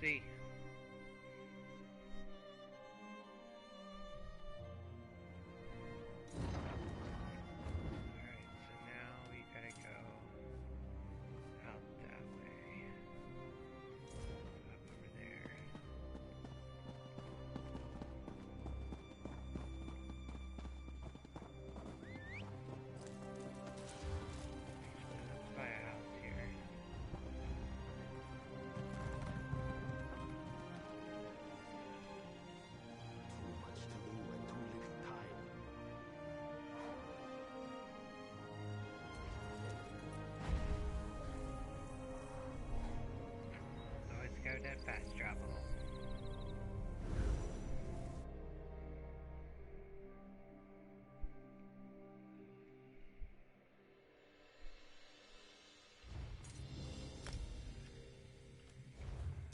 see. Alright, so now we gotta go out that way. Up over there. Let's buy a house here. Too much to do and too little time. Always go that fast travel.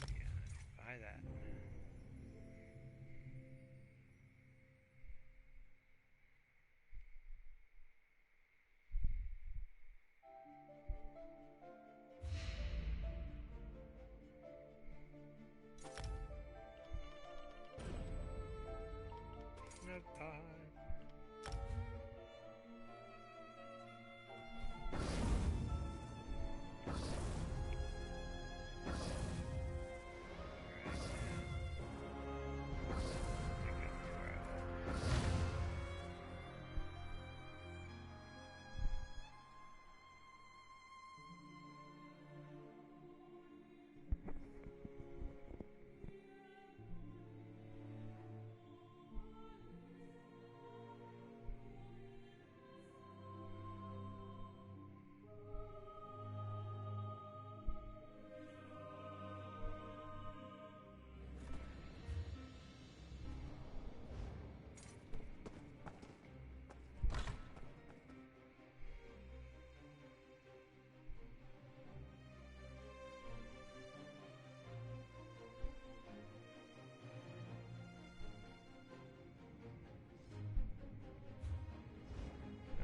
Yeah, buy that. Snug pod.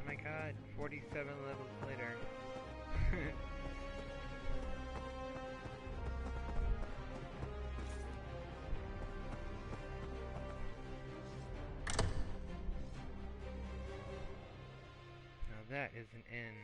Oh my god, 47 levels later. Now that is an inn.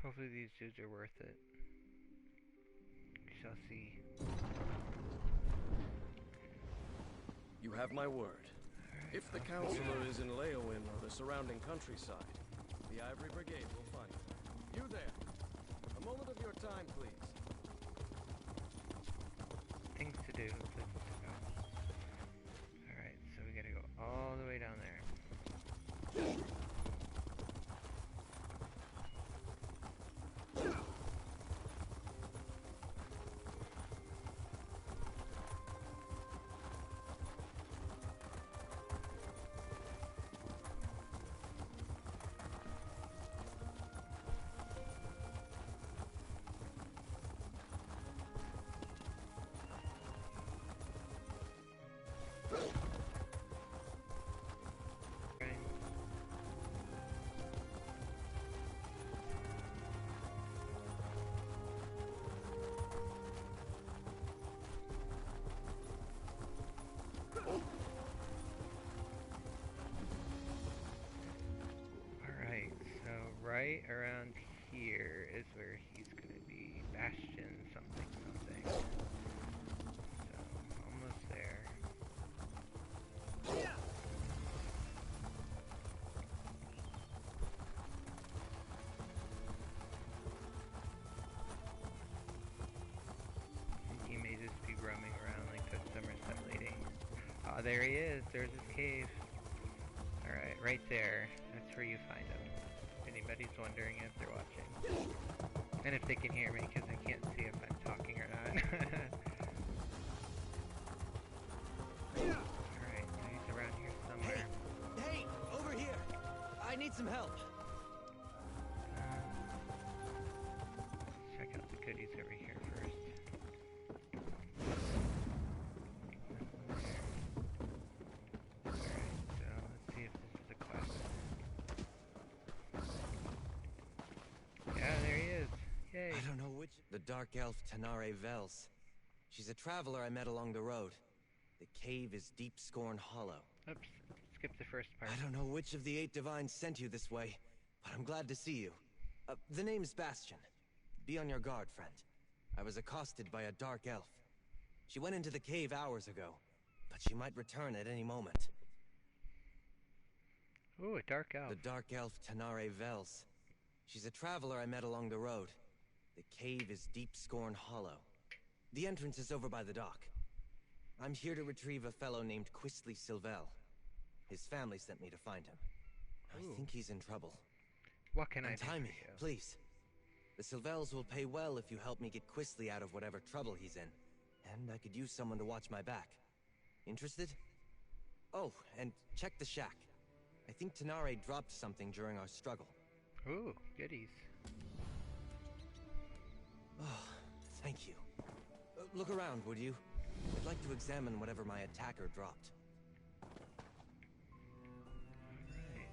Hopefully these dudes are worth it. We shall see. You have my word. If the counselor is in Leowin or the surrounding countryside, the Ivory Brigade will find him. You there! A moment of your time, please. Things to do, places to go. Alright, so we gotta go all the way down there. Alright, so right around here is where he's gonna be. Bastian something something. So, almost there. there he is. There's his cave. Alright, right there. That's where you find him. If anybody's wondering if they're watching. And if they can hear me, because I can't see if I'm talking or not. Alright, so he's around here somewhere. Hey, over here. I need some help. Check out the goodies over here first. Alright, so let's see if this is a quest. Yeah, there he is. Yay. I don't know which... The dark elf Tanare Vels. She's a traveler I met along the road. The cave is Deep Scorn Hollow. Oops, skip the first part. I don't know which of the 8 divines sent you this way, but I'm glad to see you. The name's Bastian. Be on your guard, friend. I was accosted by a dark elf. She went into the cave hours ago, but she might return at any moment. Ooh, a dark elf. The dark elf Tanare Vels. She's a traveler I met along the road. The cave is Deep Scorn Hollow. The entrance is over by the dock. I'm here to retrieve a fellow named Quistley Silvel. His family sent me to find him. Ooh. I think he's in trouble. What can I do Untie for me, you? please. The Silvels will pay well if you help me get Quistley out of whatever trouble he's in. And I could use someone to watch my back. Interested? Oh, and check the shack. I think Tanare dropped something during our struggle. Ooh, goodies. Oh, thank you. Look around, would you? I'd like to examine whatever my attacker dropped. Alright,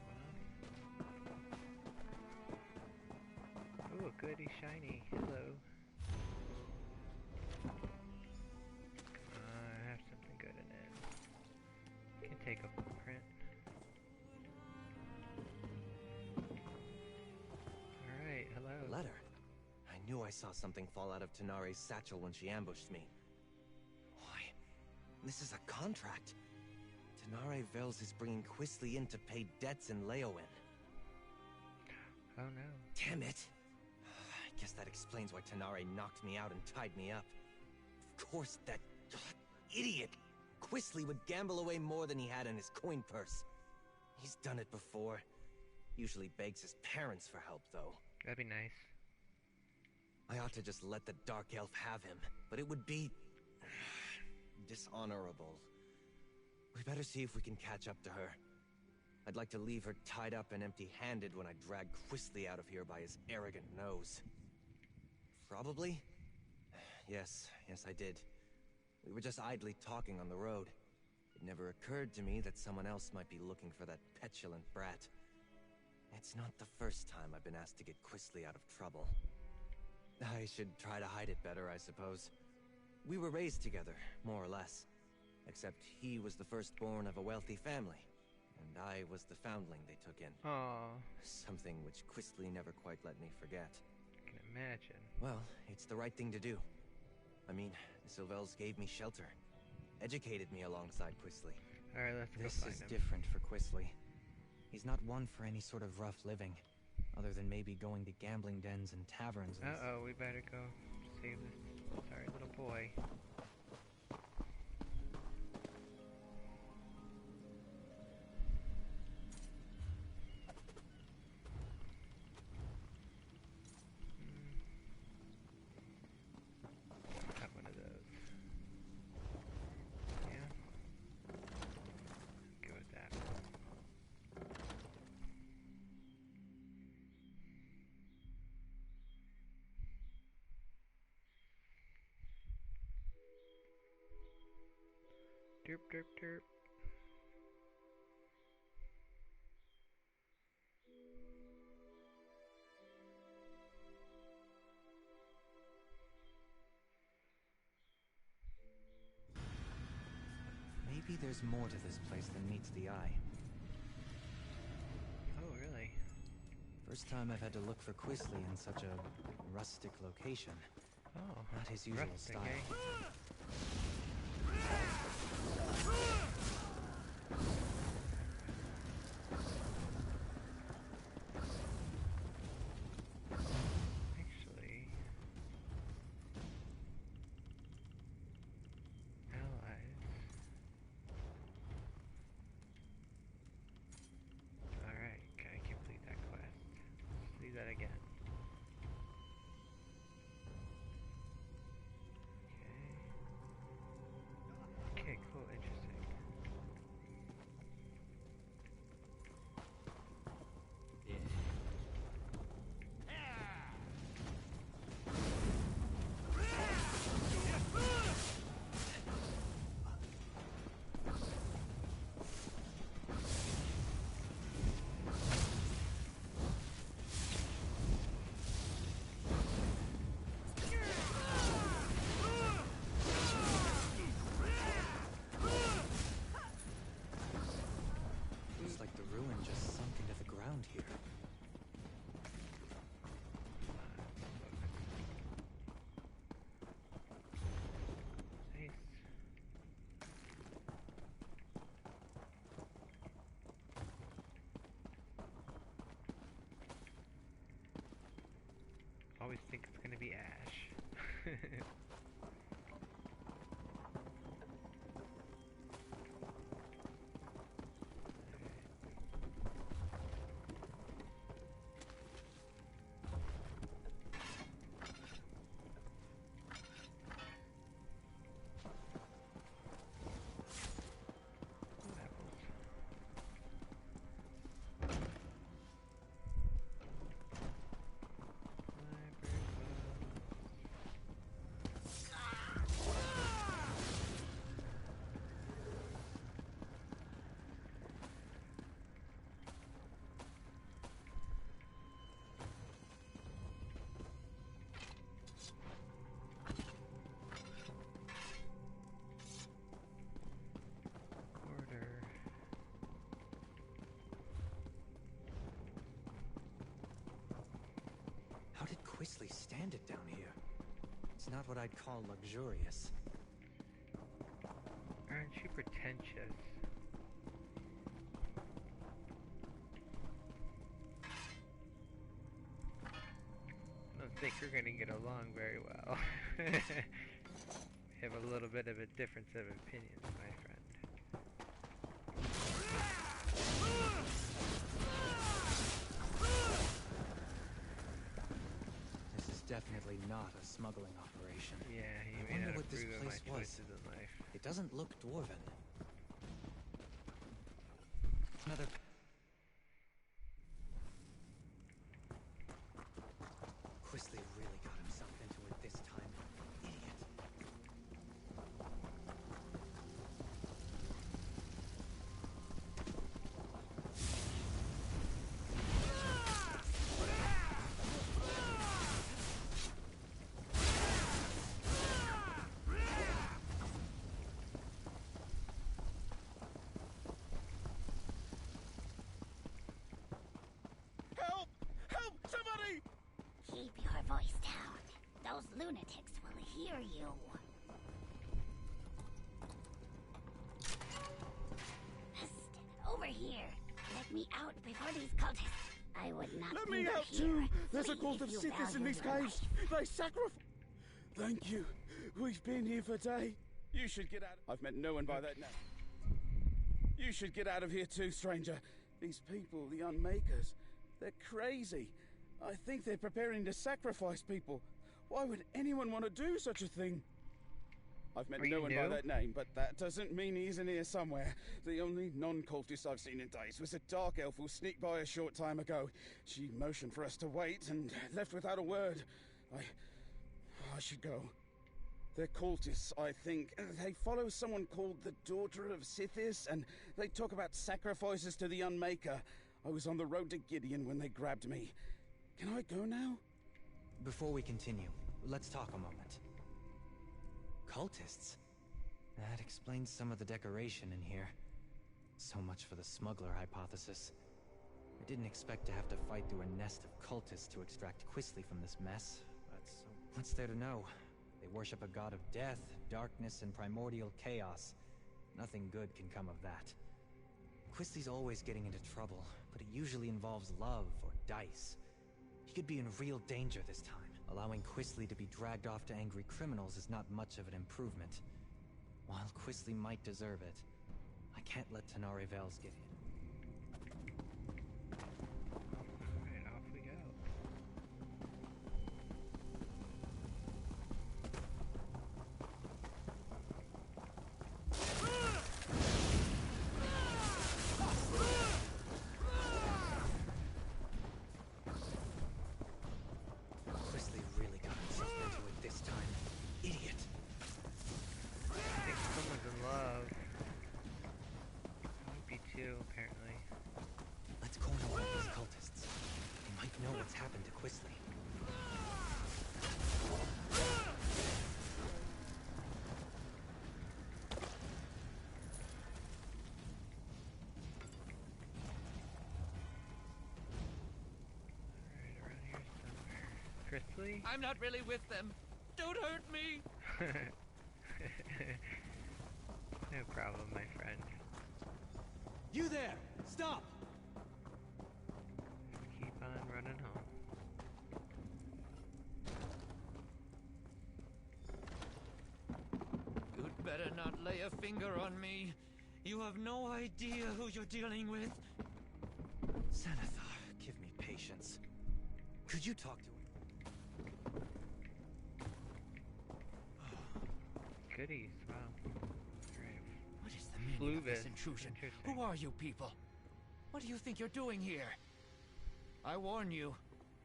well. Ooh, goody shiny. Hello. I have something good in it. Can take a footprint. Alright, hello. A letter. I knew I saw something fall out of Tanare's satchel when she ambushed me. Why? This is a contract. Tanare Vels is bringing Quistley in to pay debts in Leowin. Oh no. Damn it! I guess that explains why Tanare knocked me out and tied me up. Of course, that idiot Quistley would gamble away more than he had in his coin purse. He's done it before. Usually begs his parents for help, though. That'd be nice. I ought to just let the Dark Elf have him, but it would be... dishonorable. We better see if we can catch up to her. I'd like to leave her tied up and empty-handed when I drag Quistley out of here by his arrogant nose. Probably? Yes, I did. We were just idly talking on the road. It never occurred to me that someone else might be looking for that petulant brat. It's not the first time I've been asked to get Quistley out of trouble. I should try to hide it better, I suppose. We were raised together, more or less. Except he was the firstborn of a wealthy family, and I was the foundling they took in. Aww, Something which Quistley never quite let me forget. I can imagine. Well, it's the right thing to do. I mean, the Silvels gave me shelter. Educated me alongside Quistley. Alright, let's go This find is him. different for Quistley. He's not one for any sort of rough living, other than maybe going to gambling dens and taverns. And Uh-oh, we better go save this sorry little boy. Got one of those. Yeah. Go with that. Derp, derp, derp. maybe there's more to this place than meets the eye. Oh, really? First time I've had to look for Quistley in such a rustic location. Oh, Not his usual rustic, style. eh? Actually, allies. always think it's gonna be Ash. How did Quisly stand it down here? It's not what I'd call luxurious. Aren't you pretentious? I don't think we're gonna get along very well. We have a little bit of a difference of opinions, my friend. This is definitely not a smuggling operation. Yeah, I you may wonder not what this approve of my place was. choices in life. It doesn't look dwarven. Another... Quisly really got himself into it this time. Idiot. Help! Help! Somebody! Keep your voice down. Those lunatics will hear you. Psst, over here. Let me out before these cultists. I would not Let leave me you out here. too! There's a Flee cult if of you Sithis in value these your caves! They sacrifice... Thank you. We've been here for days. You should get out... I've met no one by that name. You should get out of here too, stranger. These people, the Unmakers, they're crazy. I think they're preparing to sacrifice people. Why would anyone want to do such a thing? I've met Are no you one new? by that name, but that doesn't mean he isn't here somewhere. The only non-cultist I've seen in days was a dark elf who sneaked by a short time ago. She motioned for us to wait and left without a word. I should go. They're cultists, I think. They follow someone called the Daughter of Sithis, and they talk about sacrifices to the Unmaker. I was on the road to Gideon when they grabbed me. Can I go now? Before we continue, let's talk a moment. Cultists? That explains some of the decoration in here. So much for the smuggler hypothesis. I didn't expect to have to fight through a nest of cultists to extract Quisly from this mess, but so what's there to know? They worship a god of death, darkness, and primordial chaos. Nothing good can come of that. Quisly's always getting into trouble, but it usually involves love or dice. He could be in real danger this time. Allowing Quisly to be dragged off to angry criminals is not much of an improvement. While Quisly might deserve it, I can't let Tenari Vales get in. Alright, off we go. Quisly really got himself into it this time. Idiot. I think someone's in love. Might be two, apparently. Let's corner one of these cultists. They might know what's happened to Quisly. Alright, around here somewhere. Chrisley? I'm not really with them. Don't hurt me. No problem, my friend. You there! Stop! Keep on running home. not lay a finger on me. You have no idea who you're dealing with. Xanathar, give me patience. Could you talk to him? Goodies, wow. Alright. What is the meaning of this intrusion? Interesting. Who are you people? What do you think you're doing here? I warn you,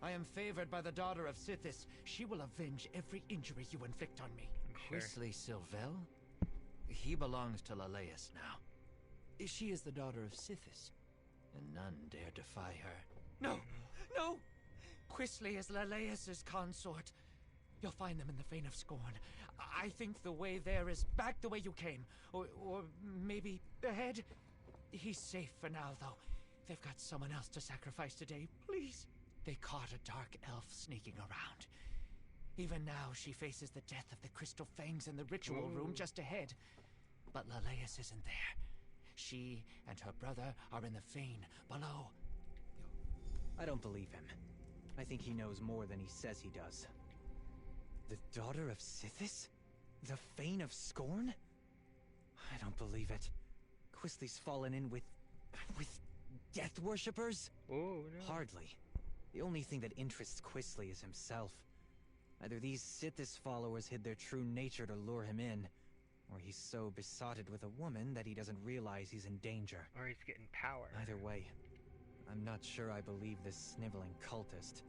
I am favored by the daughter of Sithis. She will avenge every injury you inflict on me. Sure. Quisly Silvel? He belongs to Leleus now. She is the daughter of Sithis, and none dare defy her. No! No! Quisly is Leleus's consort. You'll find them in the Fane of Scorn. I think the way there is back the way you came. Or maybe ahead. He's safe for now, though. They've got someone else to sacrifice today. Please. They caught a dark elf sneaking around. Even now, she faces the death of the Crystal Fangs in the ritual room just ahead. But Leleus isn't there. She and her brother are in the Fane below. I don't believe him. I think he knows more than he says he does. The daughter of Sithis? The Fane of Scorn? I don't believe it. Quisly's fallen in with death worshippers? Oh, no. Hardly. The only thing that interests Quisly is himself. Either these Sithis followers hid their true nature to lure him in, or he's so besotted with a woman that he doesn't realize he's in danger. Or he's getting power. Either way, I'm not sure I believe this sniveling cultist,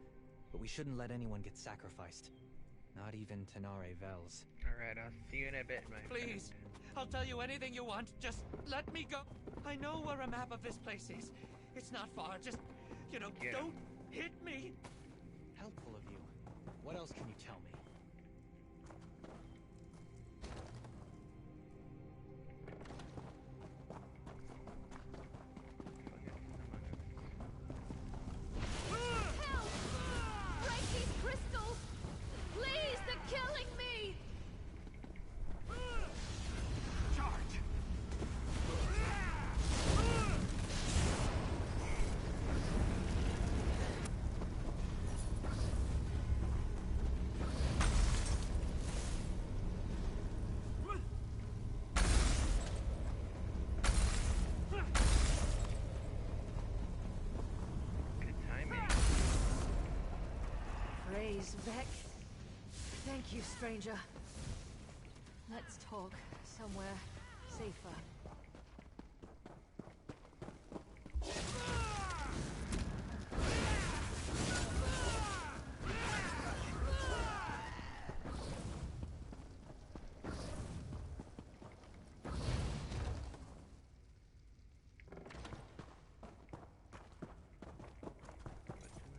but we shouldn't let anyone get sacrificed. Not even Tenare Vels. Alright, I'll see you in a bit, my Please, friend. I'll tell you anything you want. Just let me go. I know where a map of this place is. It's not far. Just, Get 'em. don't hit me. Helpful of you. What else can you tell me? Help! Break these crystals! Please, they're killing me! Charge! Good timing. Praise Vec. Thank you, stranger. Let's talk somewhere safer.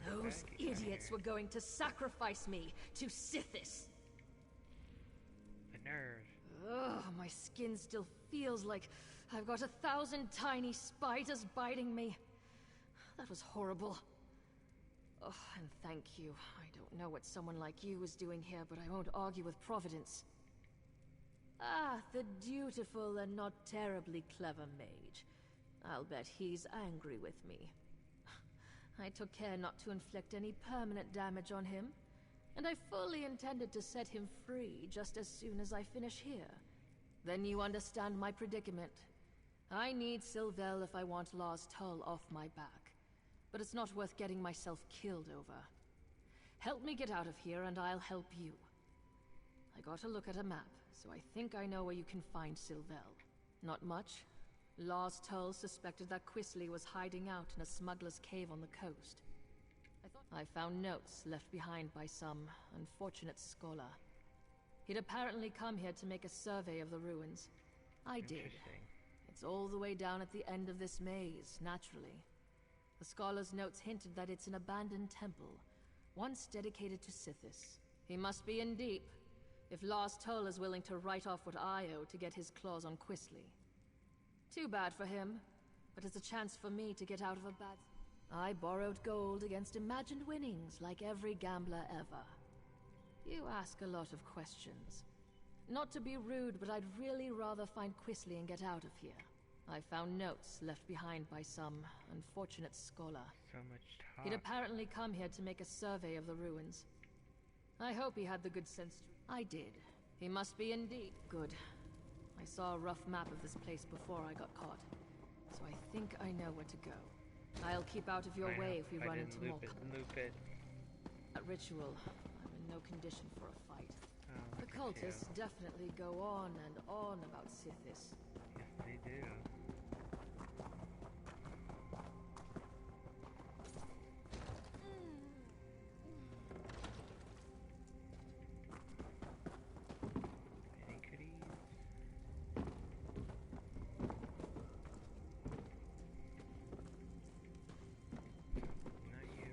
Those idiots were going to sacrifice me to Sithis. The nerve. Ugh, my skin still feels like I've got 1,000 tiny spiders biting me. That was horrible. Oh, and thank you. I don't know what someone like you is doing here, but I won't argue with Providence. Ah, the dutiful and not terribly clever mage. I'll bet he's angry with me. I took care not to inflict any permanent damage on him, and I fully intended to set him free just as soon as I finish here. Then you understand my predicament. I need Silvel if I want Lars Tull off my back, but it's not worth getting myself killed over. Help me get out of here and I'll help you. I got a look at a map, so I think I know where you can find Silvel. Not much. Lars Tull suspected that Quisly was hiding out in a smuggler's cave on the coast. I found notes left behind by some unfortunate scholar. He'd apparently come here to make a survey of the ruins. I did. Interesting. It's all the way down at the end of this maze, naturally. The scholar's notes hinted that it's an abandoned temple, once dedicated to Sithis. He must be in deep, if Lars Tull is willing to write off what I owe to get his claws on Quisly. Too bad for him, but it's a chance for me to get out of a bad... I borrowed gold against imagined winnings like every gambler ever. You ask a lot of questions. Not to be rude, but I'd really rather find Quisly and get out of here. I found notes left behind by some unfortunate scholar. So much talk. He'd apparently come here to make a survey of the ruins. I hope he had the good sense to... I did. He must be indeed. Good. I saw a rough map of this place before I got caught, so I think I know where to go. I'll keep out of your way if we run into more. Loop it. That ritual, I'm in no condition for a fight. Oh, The cultists definitely go on and on about Sithis. Yes, they do. Any goodies? Not you.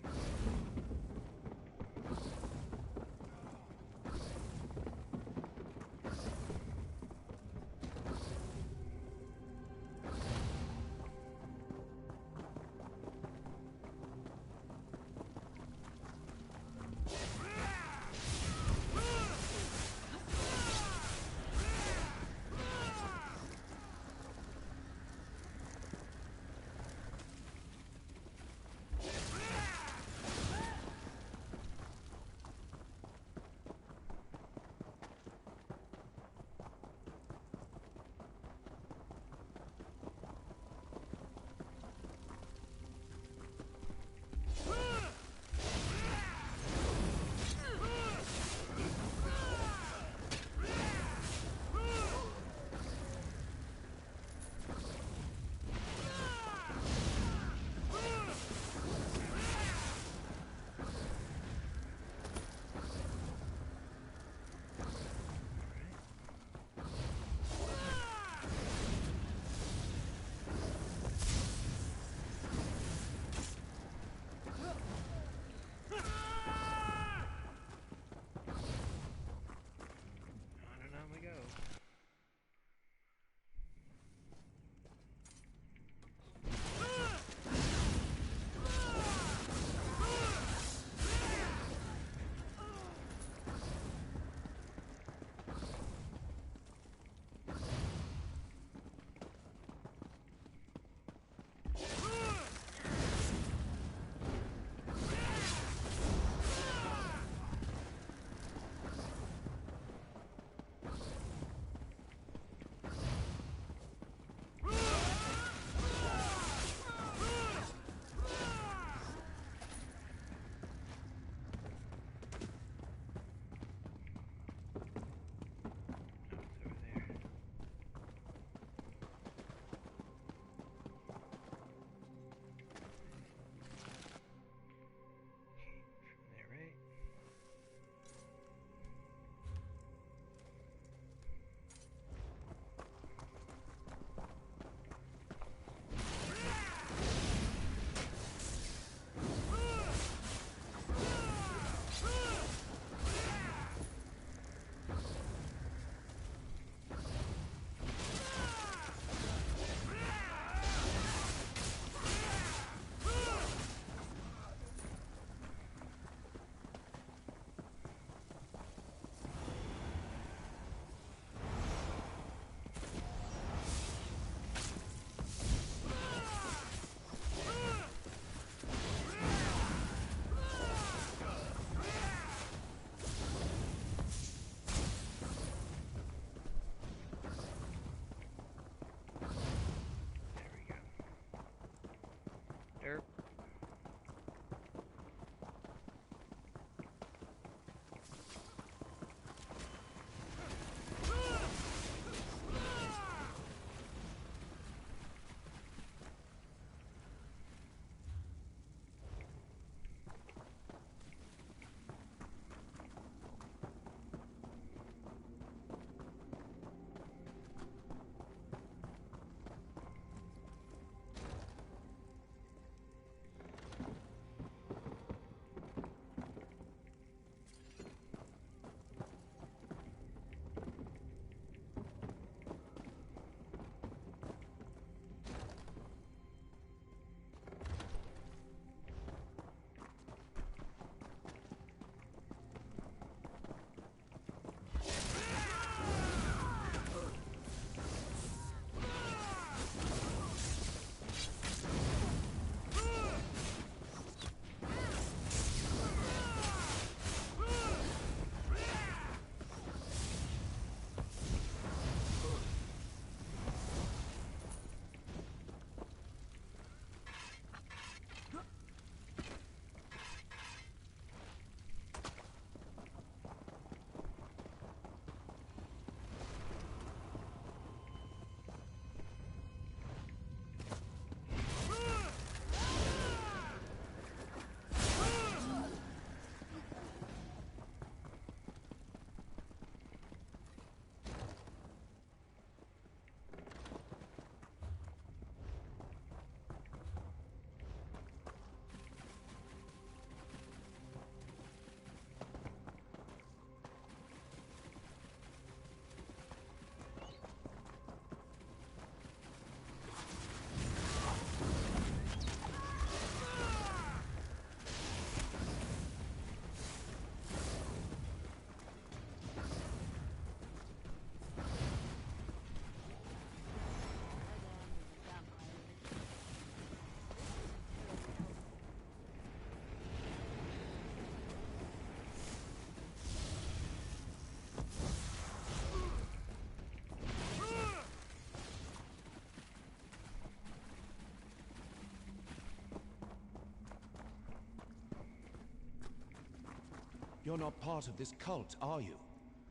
You're not part of this cult, are you?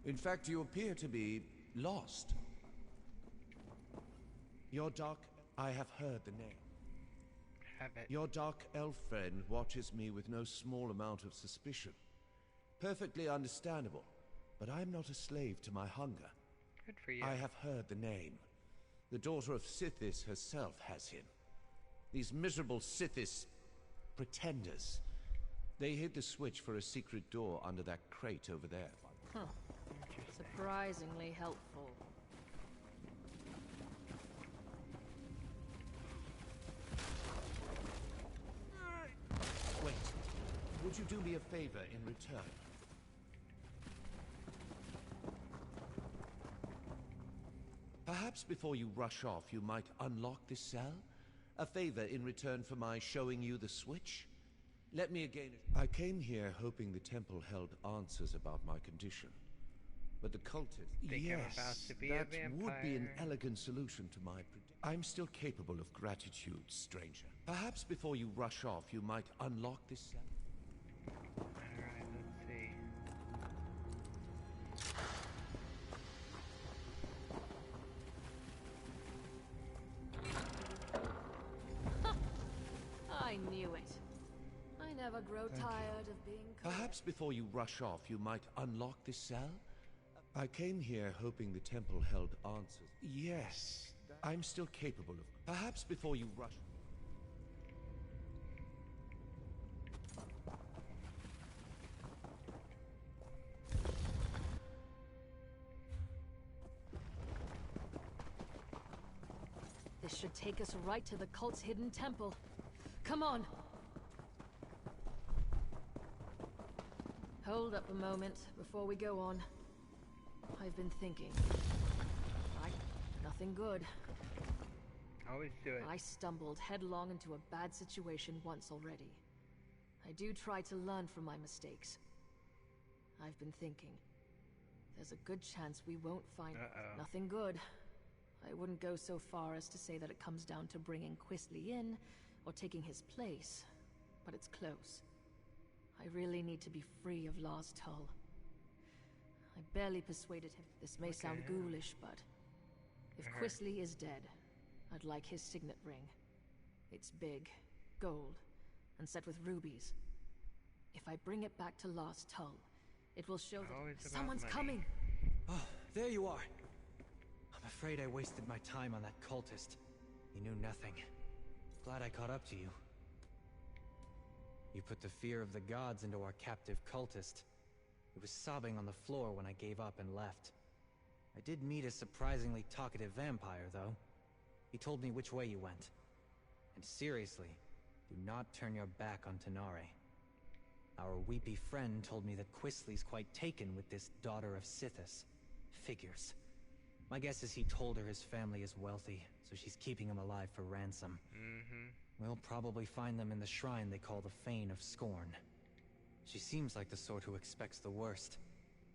In fact, you appear to be lost. Your dark... I have heard the name. Have it. Your dark elf friend watches me with no small amount of suspicion. Perfectly understandable, but I'm not a slave to my hunger. Good for you. I have heard the name. The daughter of Sithis herself has him. These miserable Sithis pretenders. They hid the switch for a secret door under that crate over there. Huh. Surprisingly helpful. Wait. Would you do me a favor in return? Perhaps before you rush off, you might unlock this cell? A favor in return for my showing you the switch? Let me again... I came here hoping the temple held answers about my condition. But the cultists... Think I'm about to be a that would be an vampire. elegant solution to my I'm still capable of gratitude, stranger. Perhaps before you rush off, you might unlock this cell? Alright, let's see. I knew it. I never grow tired of being Perhaps before you rush off, you might unlock this cell? I came here hoping the temple held answers. Yes, I'm still capable of... Perhaps before you rush... This should take us right to the cult's hidden temple. Come on! Hold up a moment before we go on. I've been thinking. Nothing good. Always do it. I stumbled headlong into a bad situation once already. I do try to learn from my mistakes. I've been thinking. There's a good chance we won't find nothing good. I wouldn't go so far as to say that it comes down to bringing Quisly in, or taking his place, but it's close. I really need to be free of Lars Tull. I barely persuaded him. This may sound ghoulish, but... if Quisly is dead, I'd like his signet ring. It's big, gold, and set with rubies. If I bring it back to Lars Tull, it will show Always that about someone's money. coming! Oh, there you are. I'm afraid I wasted my time on that cultist. He knew nothing. Glad I caught up to you. You put the fear of the gods into our captive cultist. He was sobbing on the floor when I gave up and left. I did meet a surprisingly talkative vampire, though. He told me which way you went. And seriously, do not turn your back on Tenare. Our weepy friend told me that Quisly's quite taken with this daughter of Sithis. Figures. My guess is he told her his family is wealthy, so she's keeping him alive for ransom. We'll probably find them in the shrine they call the Fane of Scorn. She seems like the sort who expects the worst.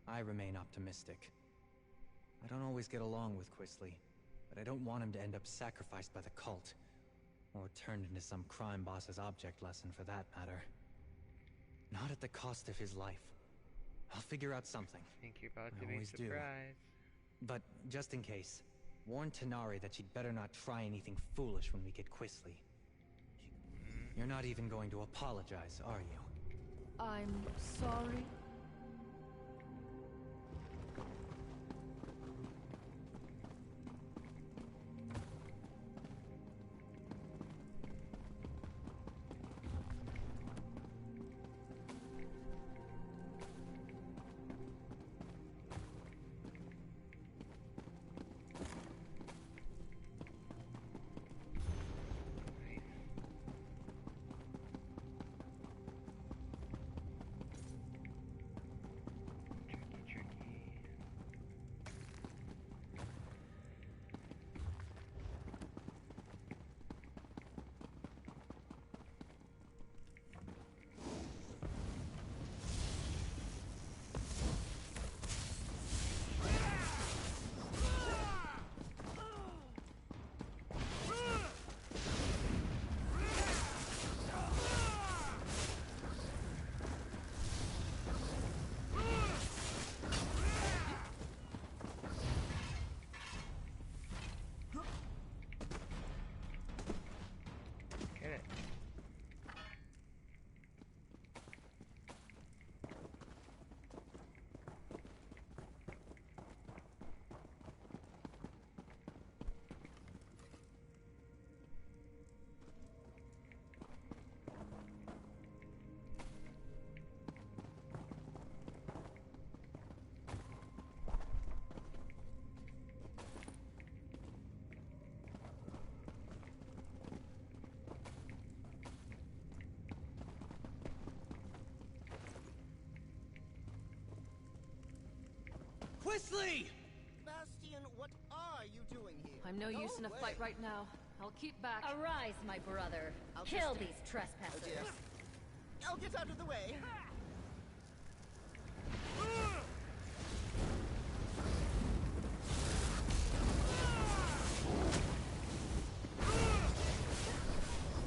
I remain optimistic. I don't always get along with Quisly, but I don't want him to end up sacrificed by the cult. Or turned into some crime boss's object lesson for that matter. Not at the cost of his life. I'll figure out something. Think you're about I to be always do. surprised. But just in case, warn Tenare that she'd better not try anything foolish when we get Quisly. You're not even going to apologize, are you? I'm sorry. Quisly! Bastian, what are you doing here? I'm no Go use in a away. fight right now. I'll keep back. Arise, my brother. I'll Kill just- these trespassers. Oh dear. I'll get out of the way.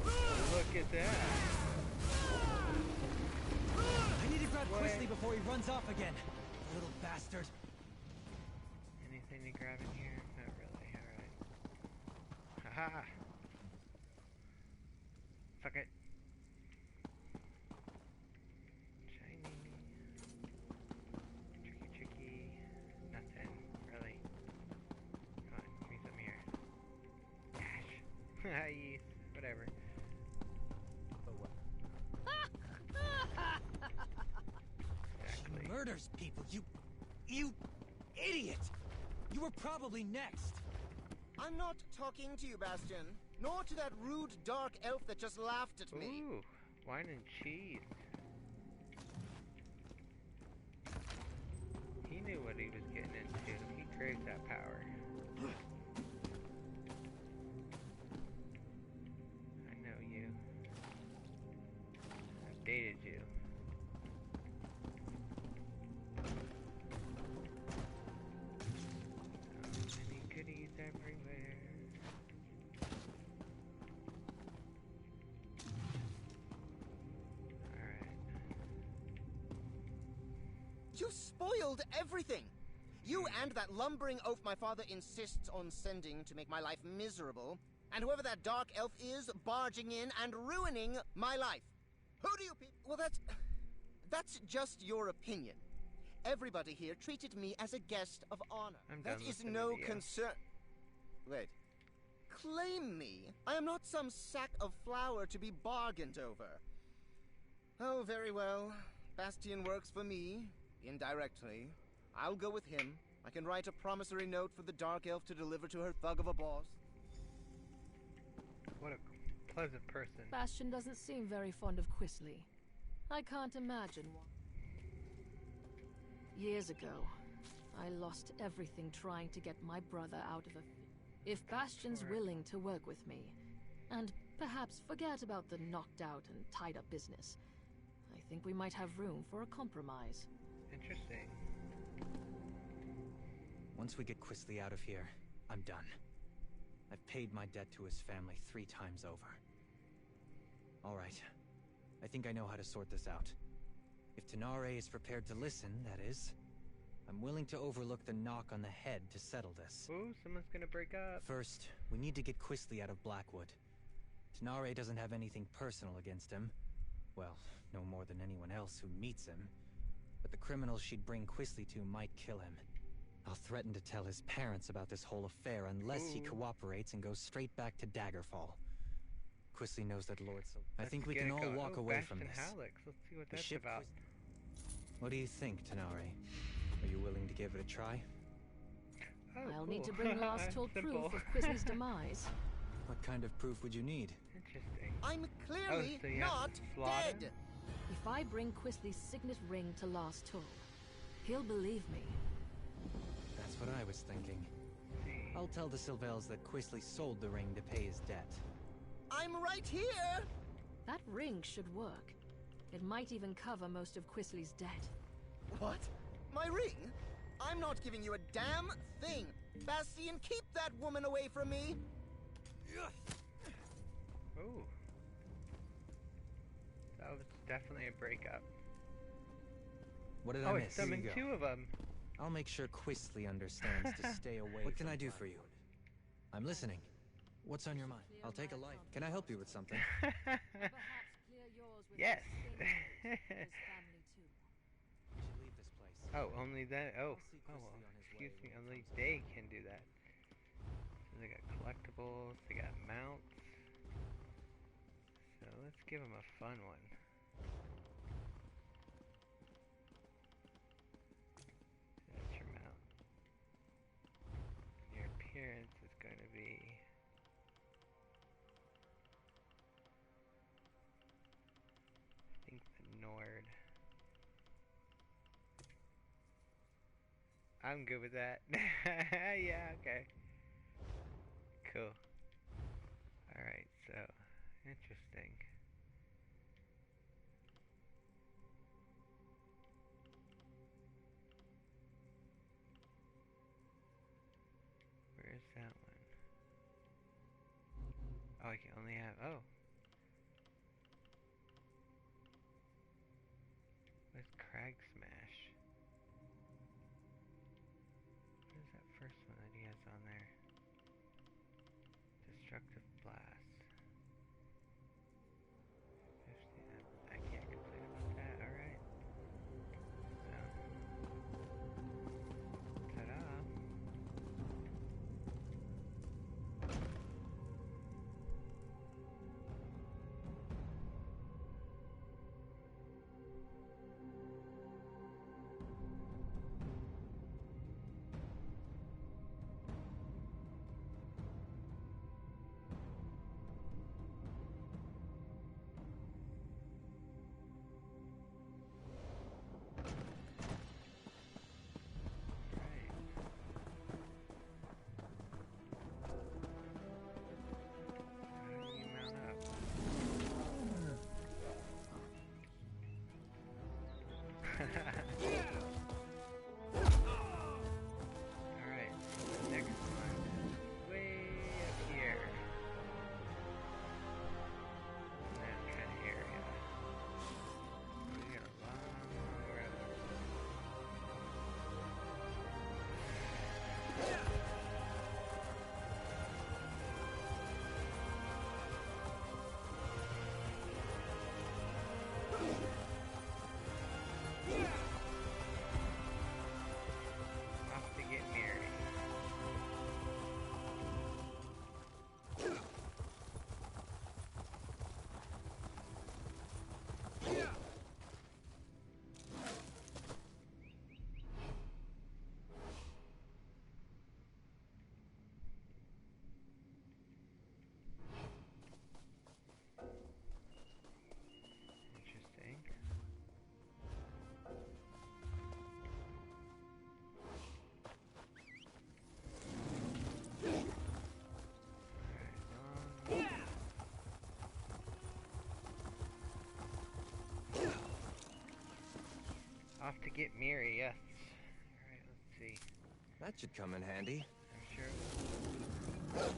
Look at that. I need to grab What? Quisly before he runs off again. Little bastard. Anything to grab in here? Not really. Alright. Haha! Fuck it. Shiny. Tricky. Nothing. Really. Come on, give me some here. Dash. Hi. Whatever. Exactly. She murders people. You idiot! You were probably next. I'm not talking to you, Bastian. Nor to that rude dark elf that just laughed at me. Ooh, wine and cheese. He knew what he was getting into. He craves that power. I know you. I've dated you. So many goodies everywhere. Alright. You spoiled everything! You and that lumbering oaf my father insists on sending to make my life miserable, and whoever that dark elf is, barging in and ruining my life. Who do you Well, that's just your opinion. Everybody here treated me as a guest of honor. I'm That done is listening no to you. concern. Wait. Claim me. I am not some sack of flour to be bargained over. Oh, very well. Bastian works for me, indirectly. I'll go with him. I can write a promissory note for the Dark Elf to deliver to her thug of a boss. What a pleasant person. Bastian doesn't seem very fond of Quisly. I can't imagine why. Years ago, I lost everything trying to get my brother out of a... If Bastian's willing to work with me, and perhaps forget about the knocked out and tied up business, I think we might have room for a compromise. Interesting. Once we get Quisly out of here, I'm done. I've paid my debt to his family 3 times over. All right. I think I know how to sort this out. If Tenare is prepared to listen, that is. I'm willing to overlook the knock on the head to settle this. Ooh, someone's gonna break up. First, we need to get Quisly out of Blackwood. Tenare doesn't have anything personal against him. Well, no more than anyone else who meets him. But the criminals she'd bring Quisly to might kill him. I'll threaten to tell his parents about this whole affair unless he cooperates and goes straight back to Daggerfall. Quisly knows that Lord I think we can all walk away from this. Alex, let's see what The that's ship about. What do you think, Tenare? Are you willing to give it a try? Oh, I'll cool. need to bring last told Simple. proof of Quisly's demise. What kind of proof would you need? Interesting. I'm clearly so you have not to slaughter? dead. If I bring Quisly's signet ring to Last Toll, he'll believe me. That's what I was thinking. See. I'll tell the Sylvels that Quisly sold the ring to pay his debt. I'm right here. That ring should work. It might even cover most of Quisly's debt. What? My ring? I'm not giving you a damn thing. Bastian, keep that woman away from me. Ooh. That was definitely a breakup. What did I Oh, it miss? summoned Here you go. 2 of them. I'll make sure Quisly understands to stay away. What can I do for you? I'm listening. What's on your mind? I'll take a life. Can I help you with something? Perhaps clear yours with Yes. his family too. We should leave this place. Oh, only that. Oh, I'll see oh, Quisly well, on his excuse way me. when Only he comes they can do that. So they got collectibles. They got mounts. So let's give them a fun one. That's your mount. And your appearance is going to be. I think the Nord. I'm good with that. Yeah, okay. Cool. Alright, so, interesting. Where's that one? Oh, I can only have, oh. Where's Crag Smash? What is that first one that he has on there? Destructive Blast. 50, I can't complain about that, alright. So, ta-da! Alright, the next one is way up here. In that kind of area. We got a long road. Off to get Mirri. Interesting. Off to get Mirri, yes. Alright, let's see. That should come in handy. I'm sure it will.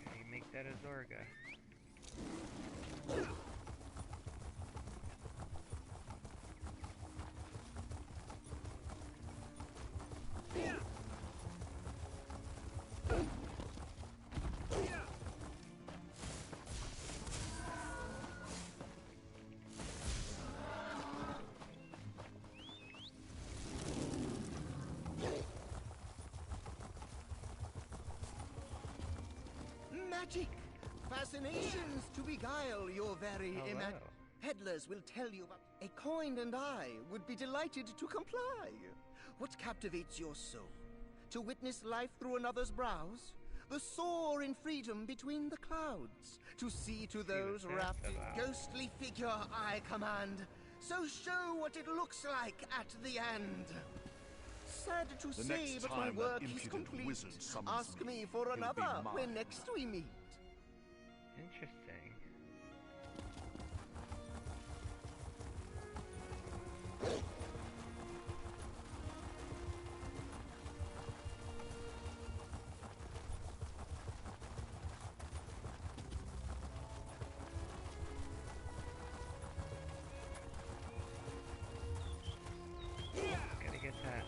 How do you make that a Zorga? Magic! Fascinations to beguile your very Hello. Peddlers will tell you about a coin, and I would be delighted to comply. What captivates your soul? To witness life through another's brows? The soar in freedom between the clouds? To see to those that's wrapped in about. ghostly figure I command? So show what it looks like at the end. Sad to The say, next but my time work that is impudent complete. wizard summons Ask me me, for he'll be another mine. when next we meet. Interesting. Gotta get that.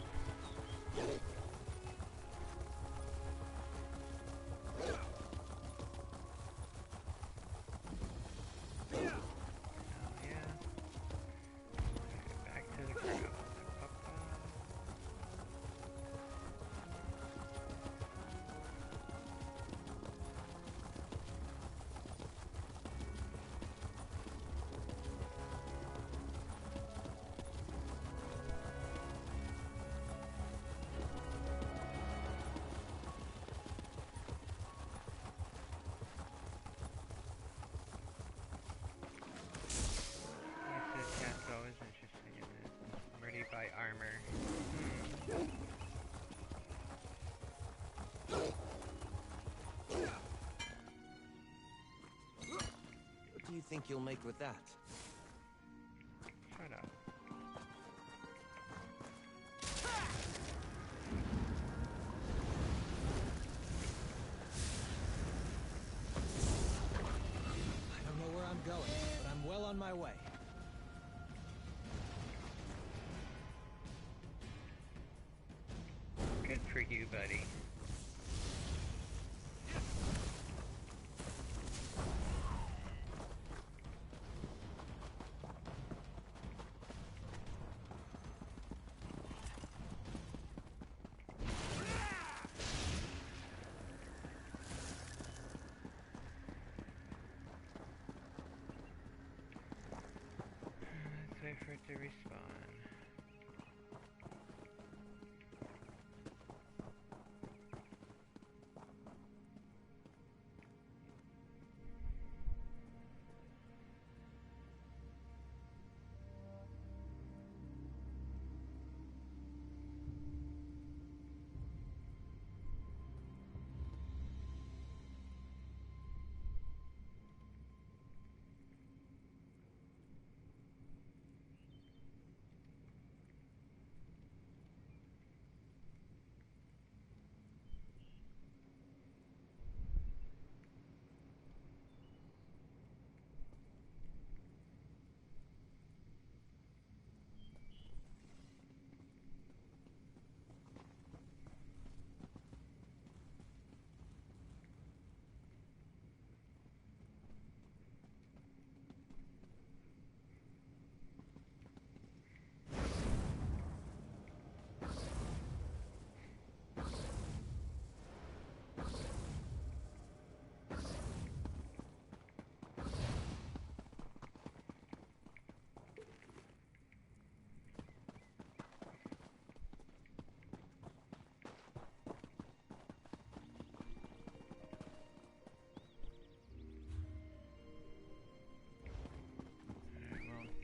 armor. What do you think you'll make with that? Shut up. I don't know where I'm going, but I'm well on my way. Good for you, buddy. Let's wait for it to respawn.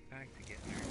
Back to getting her.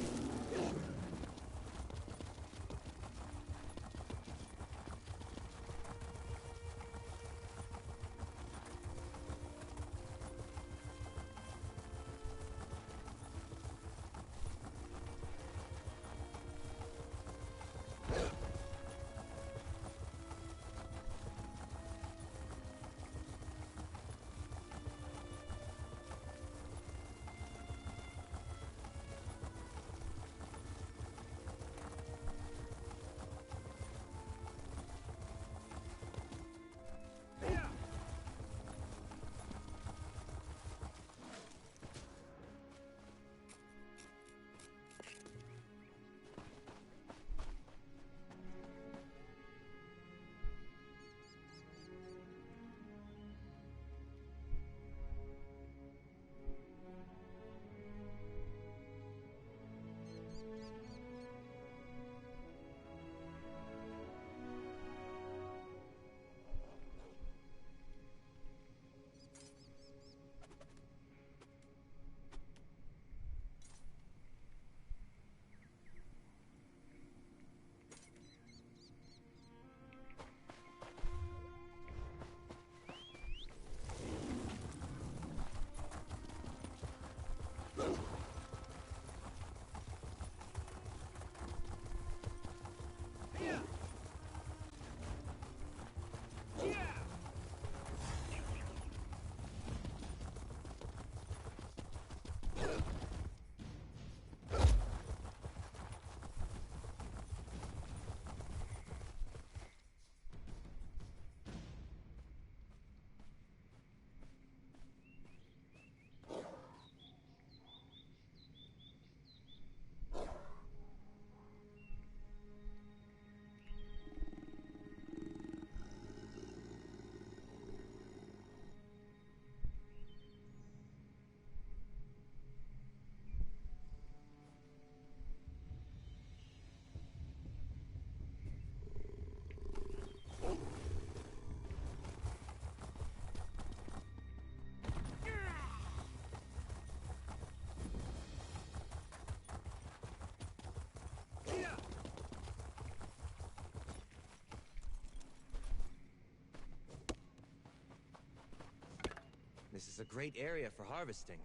This is a great area for harvesting.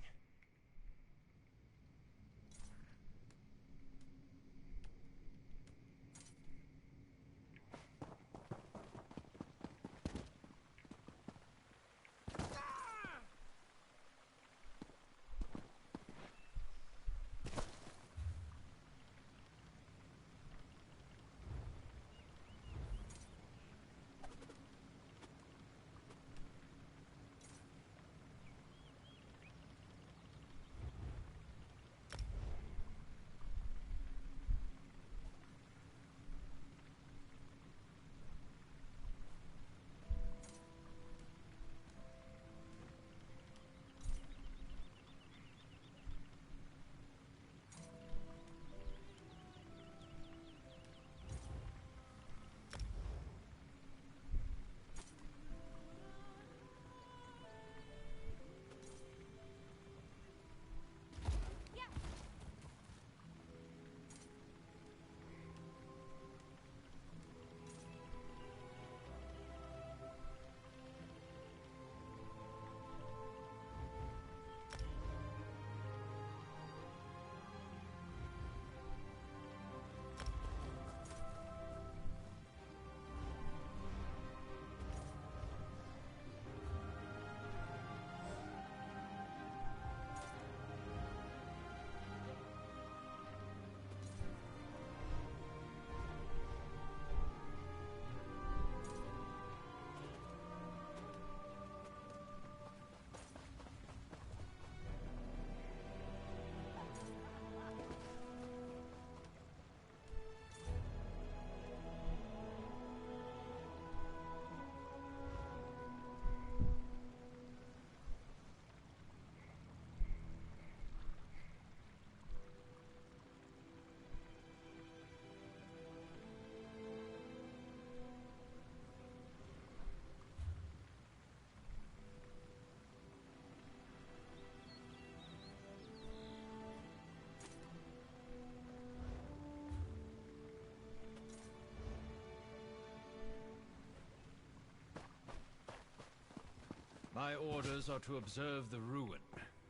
My orders are to observe the ruin,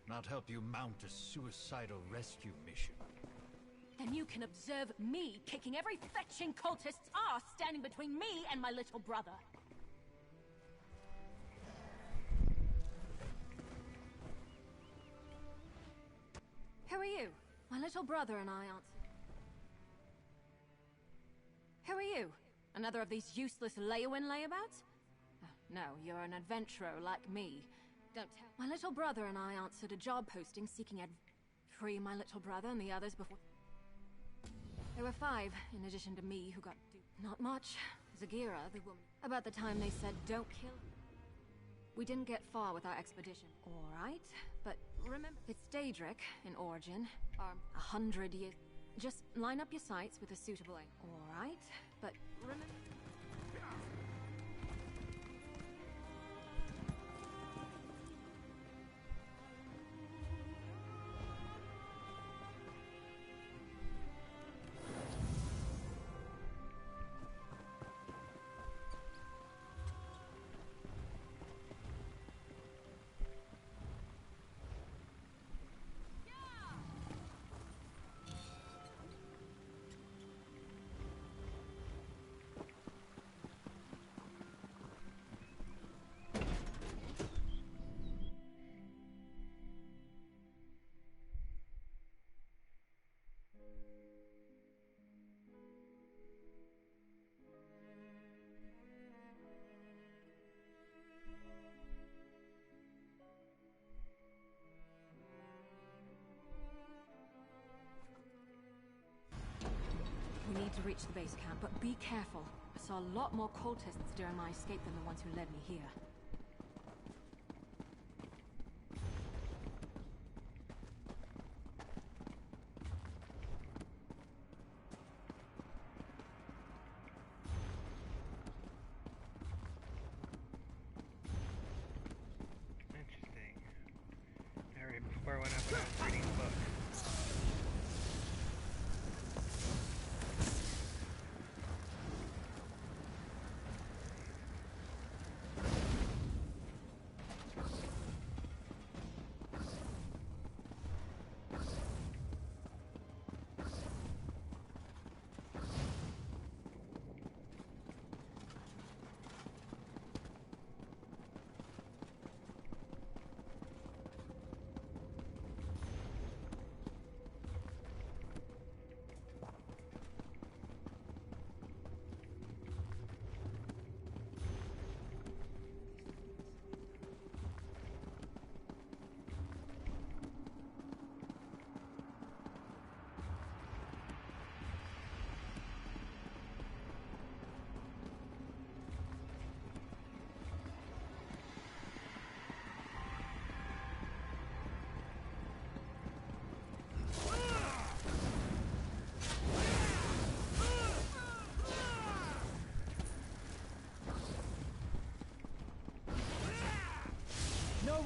not help you mount a suicidal rescue mission. Then you can observe me kicking every fetching cultist's ass standing between me and my little brother. Who are you? My little brother and I answered. Who are you? Another of these useless Leowin layabouts? No, you're an adventurer like me. Don't tell. My little brother and I answered a job posting seeking free my little brother and the others before. There were 5, in addition to me, who got not much. Zagira, the woman. About the time they said, don't kill him. We didn't get far with our expedition. Alright, but remember, it's Daedric in origin. 100 years. Just line up your sights with a suitable aim. Alright, but remember. We need to reach the base camp, but be careful. I saw a lot more cultists during my escape than the ones who led me here. Interesting. Alright, before I went up, I was reading a book.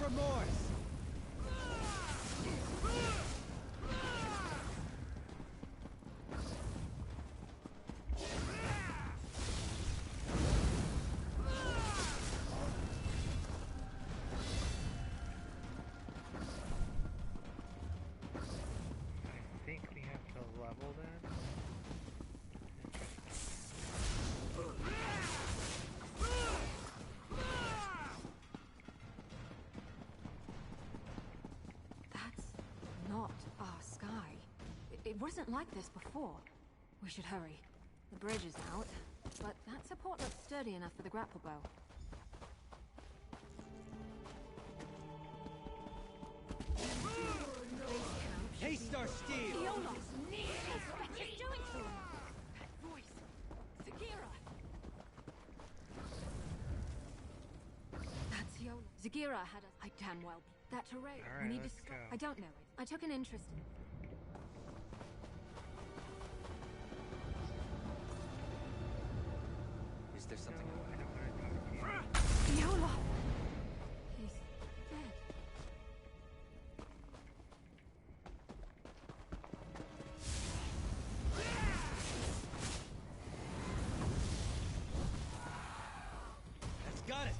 remorse! I think we have to level them. That's not our sky. It wasn't like this before. We should hurry. The bridge is out, but that support looks sturdy enough for the grapple bow. Haste our steel! Iolos! What are you doing to him? That voice! Zagira! That's Yola. Zagira had us. I damn well. That terrain. All right, we need let's to stop. go. I don't know it. I took an interest in it. Is there something? No, I don't want to talk to you. Yola! He's dead. That's got it!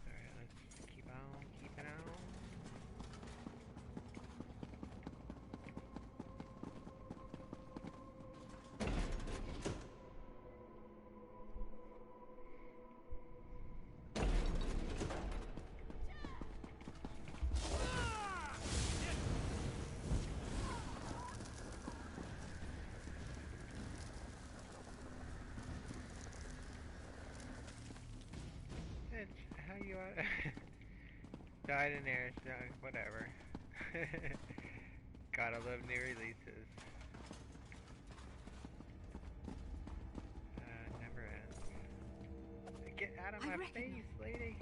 Alright, let's keep on, keep it on. Bitch, how you died in there, so whatever. Gotta love new releases. Never ends. Get out of I my recognize- face, lady!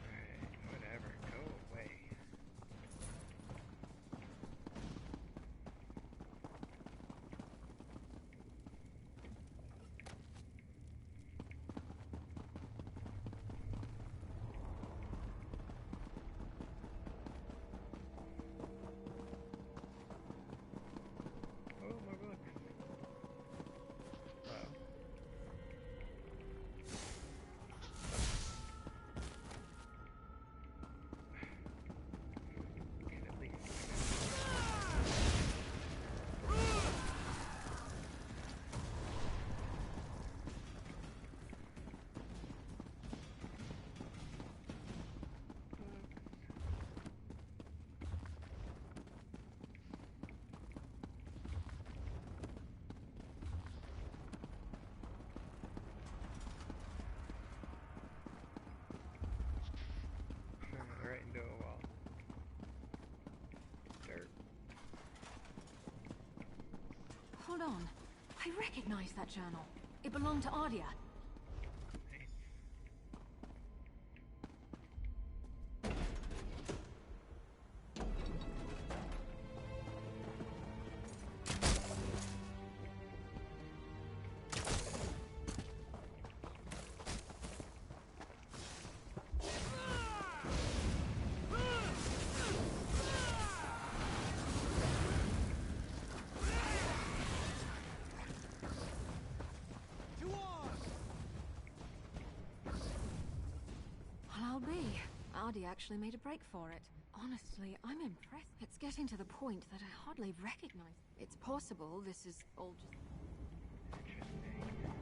Alright, whatever, go away. Oh, more books. Wow. Can at least right into a wall. Dirt. Hold on. I recognize that journal. It belonged to Ardia. Nice. To arms! Well, I'll be. Ardia actually made a break for it. Honestly, I'm impressed. It's getting to the point that I hardly recognize. It's possible this is all just... Interesting.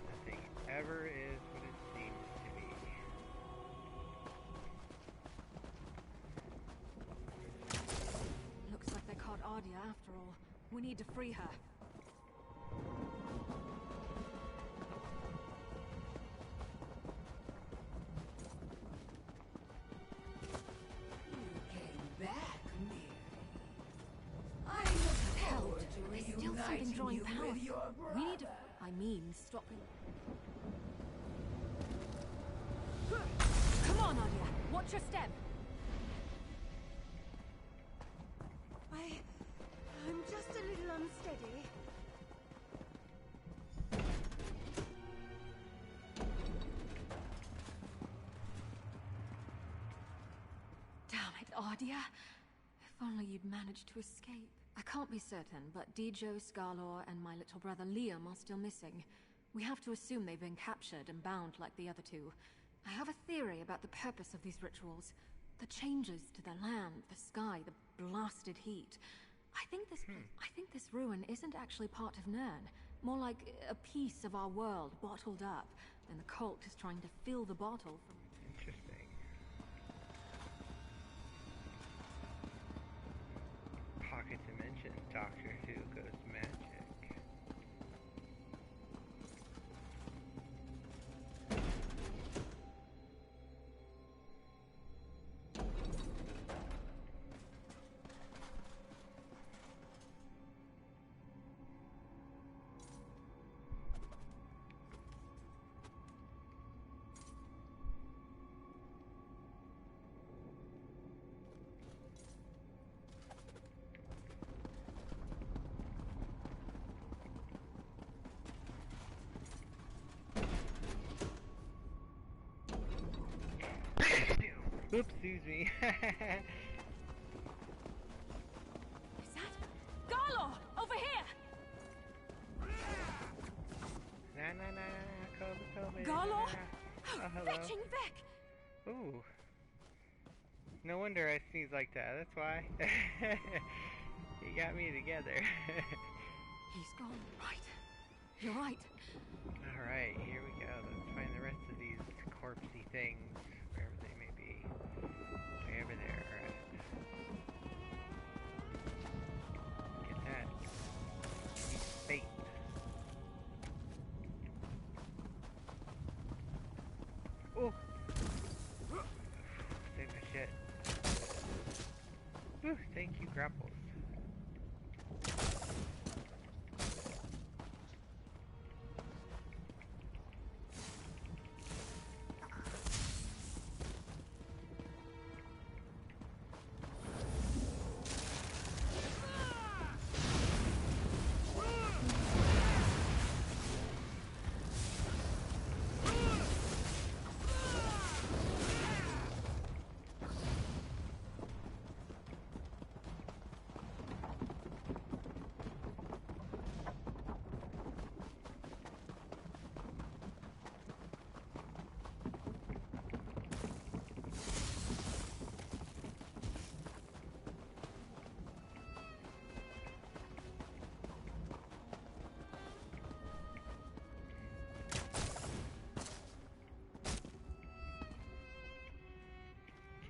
Nothing ever is what it seems to be. Looks like they caught Ardia after all. We need to free her. something drawing power. We need to... I mean, stopping... Come on, Adia. Watch your step. I'm just a little unsteady. Damn it, Adia. If only you'd managed to escape. I can't be certain, but Dijo, Scarlor, and my little brother Liam are still missing. We have to assume they've been captured and bound like the other two. I have a theory about the purpose of these rituals. The changes to the land, the sky, the blasted heat. I think this ruin isn't actually part of Nern. More like a piece of our world bottled up, and the cult is trying to fill the bottle from... Interesting. Pocket Dimension, Doctor Who goes magic. Oops, excuse me. Is that... Garlo! Over here! Garlo? Oh, hello. Fetching Vic! Ooh. No wonder I sneeze like that, that's why. You got me together. He's gone. Right. You're right. Alright, here we go. Let's find the rest of these corpsey things, wherever they may be. Way over there, alright. Get that. Bait. Oh! Save my shit. Whew, thank you, grapples.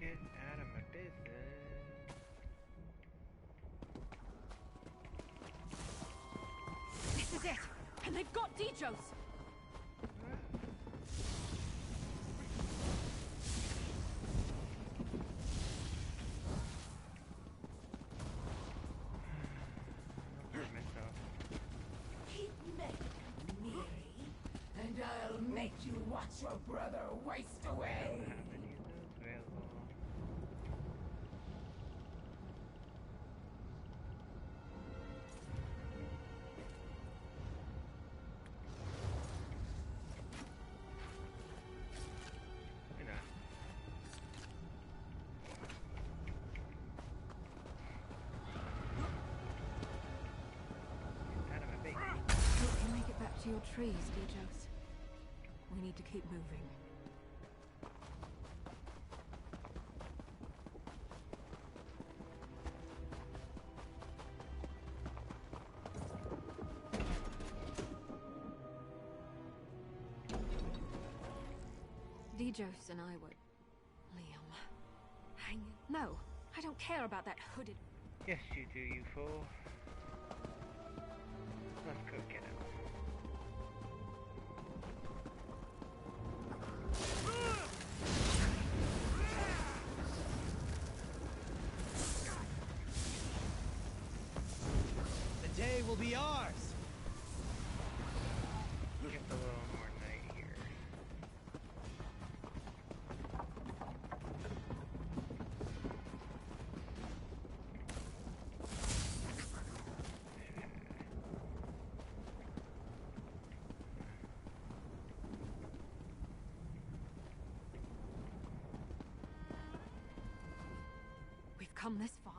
Get out of my business. This is it! And they've got Dijos! Keep making Mirri, and I'll make you watch your brother waste away. To your trees, Dijos. We need to keep moving. Dijos and I were... Liam... hanging... No, I don't care about that hooded... Yes, you do, you fool. Let's go get him. The day will be be ours! Just a little more night here. We've come this far.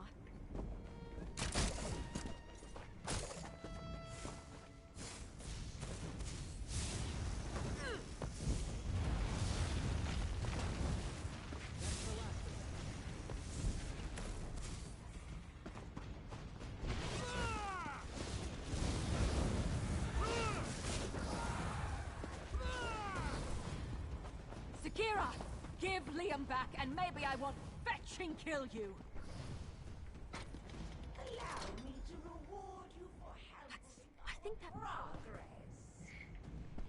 Sakira! Give Liam back, and maybe I won't fetch and kill you! Allow me to reward you for helping I think that... progress.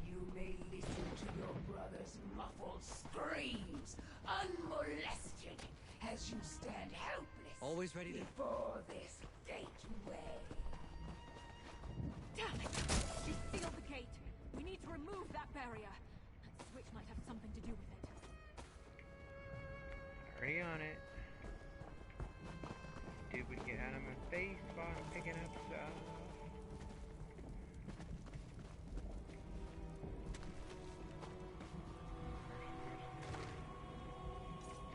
You may listen to your brother's muffled screams, unmolested, as you stand helpless. Always ready to... before this gateway. Damn it! She sealed the gate. We need to remove that barrier. That switch might have something to do with it. Already on it. Dude would get out of my face while I'm picking up stuff.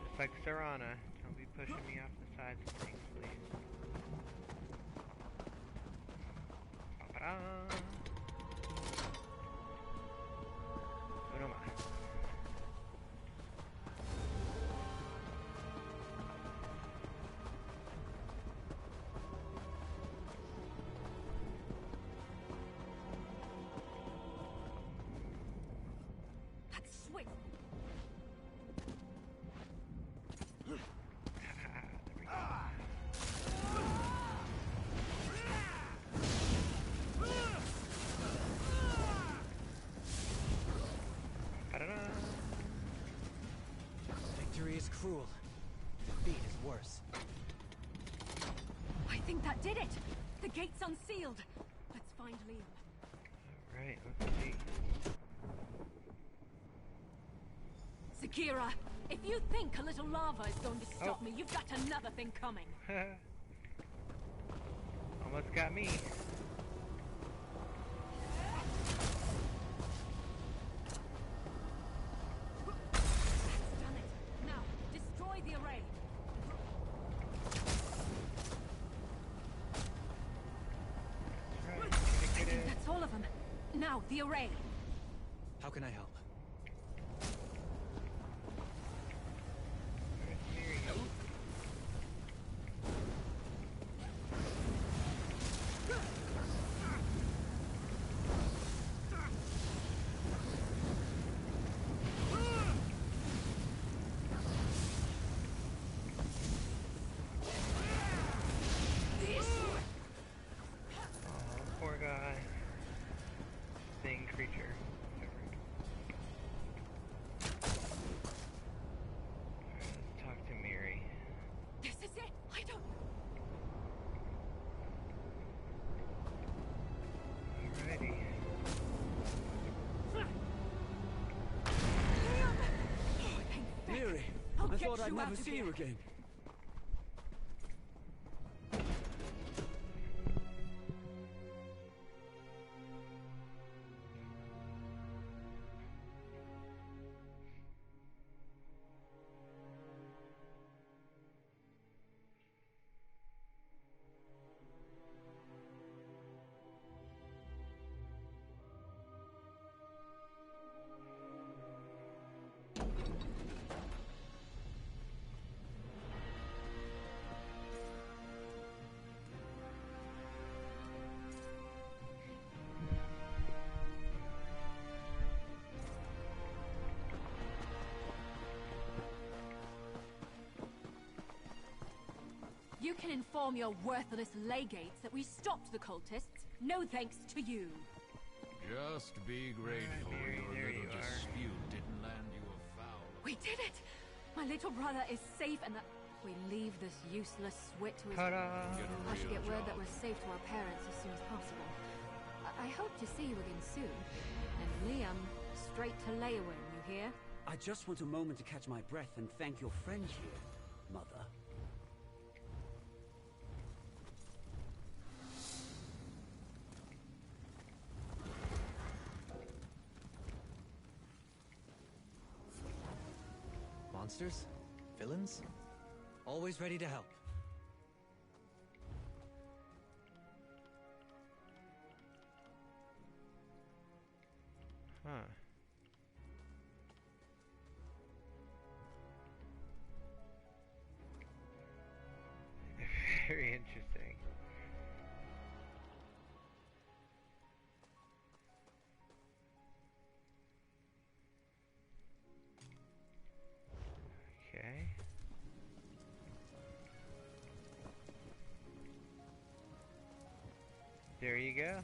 Just like Serana, don't be pushing me off the sides of things, please. Ba-ba-da. Uno más. Victory is cruel. Defeat is worse. I think that did it! The gate's unsealed! Let's find Liam. Alright, let's see. Sakira, if you think a little lava is going to stop me, you've got another thing coming. Almost got me. That's done it. Now, destroy the array. Right, I think that's all of them. Now, the array. How can I help? Poor guy. Thing, creature. Alright, let's talk to Mirri. This is it. I don't... Alrighty. Mirri, I'll I get thought I'd you never out of see here. you again. You can inform your worthless legates that we stopped the cultists. No thanks to you. Just be grateful Mirri, your there little you are. dispute didn't land you a foul. We did it! My little brother is safe and the We leave this useless swit to his... Ta-da! I should get word that we're safe to our parents as soon as possible. I hope to see you again soon. And Liam, straight to Leyawen, you hear? I just want a moment to catch my breath and thank your friend here, Mother. Monsters? Villains? Always ready to help. Huh. Very interesting. Okay. There you go.